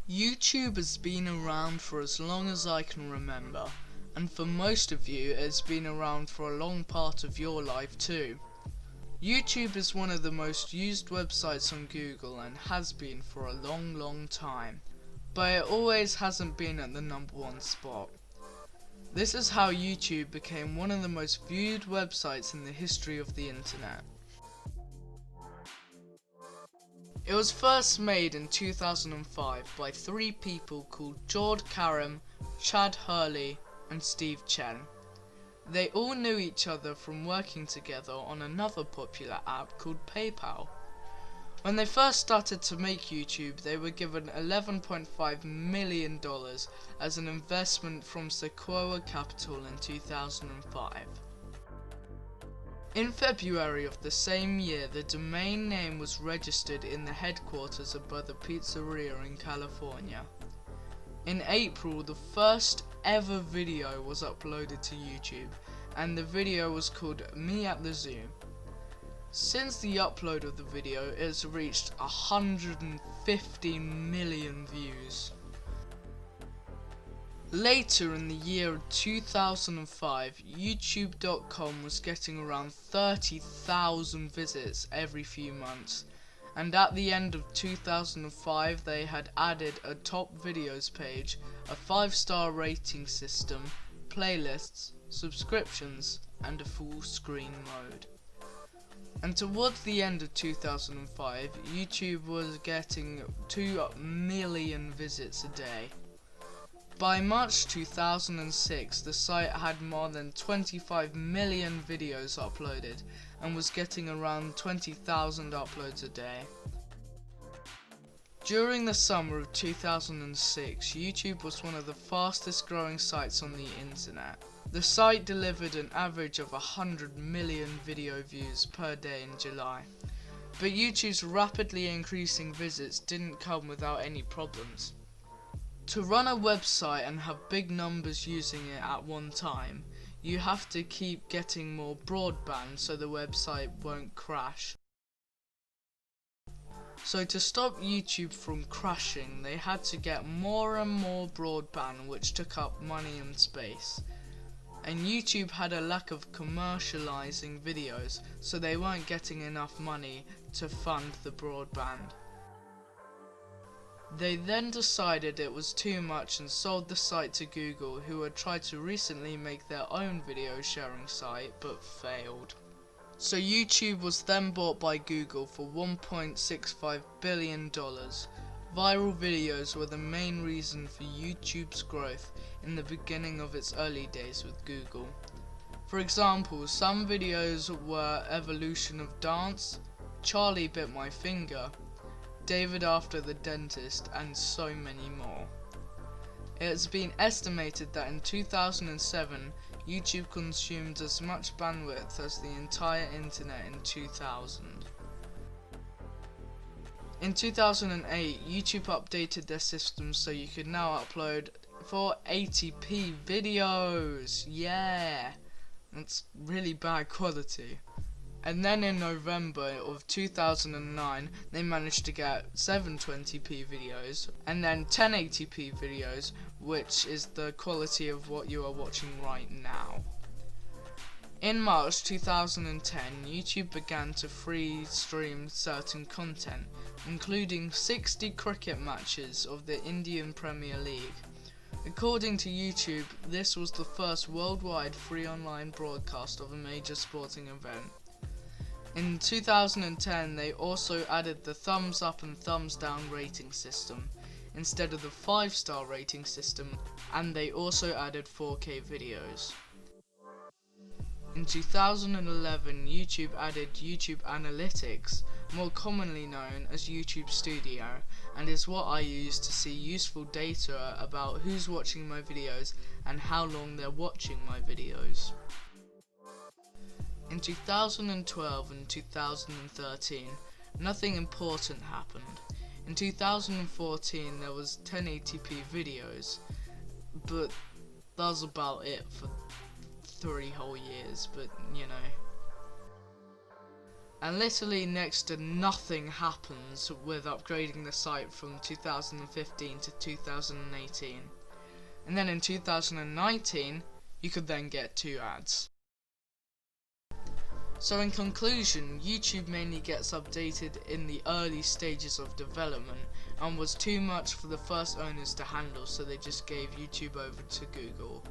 YouTube has been around for as long as I can remember, and for most of you it's been around for a long part of your life too. YouTube is one of the most used websites on Google and has been for a long time, but it always hasn't been at the #1 spot. This is how YouTube became one of the most viewed websites in the history of the internet. It was first made in 2005 by three people called Jord Karam, Chad Hurley, and Steve Chen. They all knew each other from working together on another popular app called PayPal. When they first started to make YouTube, they were given $11.5 million as an investment from Sequoia Capital in 2005. In February of the same year, the domain name was registered in the headquarters of Brother Pizzeria in California. In April, the first ever video was uploaded to YouTube, and the video was called Me at the Zoo. Since the upload of the video, it has reached 150 million views. Later in the year 2005, YouTube.com was getting around 30,000 visits every few months, and at the end of 2005 they had added a top videos page, a 5-star rating system, playlists, subscriptions, and a full screen mode. And towards the end of 2005, YouTube was getting 2 million visits a day. By March 2006, the site had more than 25 million videos uploaded and was getting around 20,000 uploads a day. During the summer of 2006, YouTube was one of the fastest growing sites on the internet. The site delivered an average of 100 million video views per day in July. But YouTube's rapidly increasing visits didn't come without any problems. To run a website and have big numbers using it at one time, you have to keep getting more broadband so the website won't crash. So to stop YouTube from crashing, they had to get more and more broadband, which took up money and space. And YouTube had a lack of commercializing videos, so they weren't getting enough money to fund the broadband. They then decided it was too much and sold the site to Google, who had tried to recently make their own video sharing site but failed. So YouTube was then bought by Google for $1.65 billion. Viral videos were the main reason for YouTube's growth in the beginning of its early days with Google. For example, some videos were Evolution of Dance, Charlie Bit My Finger, David After the Dentist, and so many more. It has been estimated that in 2007, YouTube consumed as much bandwidth as the entire internet in 2000. In 2008, YouTube updated their system so you could now upload 480p videos. Yeah, that's really bad quality. And then in November of 2009, they managed to get 720p videos, and then 1080p videos, which is the quality of what you are watching right now. In March 2010, YouTube began to free stream certain content, including 60 cricket matches of the Indian Premier League. According to YouTube, this was the first worldwide free online broadcast of a major sporting event. In 2010, they also added the thumbs up and thumbs down rating system instead of the 5-star rating system, and they also added 4K videos. In 2011, YouTube added YouTube Analytics, more commonly known as YouTube Studio, and is what I use to see useful data about who's watching my videos and how long they're watching my videos. In 2012 and 2013, nothing important happened. In 2014 there was 1080p videos, but that was about it for 3 whole years, but you know. and literally next to nothing happens with upgrading the site from 2015 to 2018. And then in 2019 you could then get 2 ads. So in conclusion, YouTube mainly gets updated in the early stages of development and was too much for the first owners to handle, so they just gave YouTube over to Google.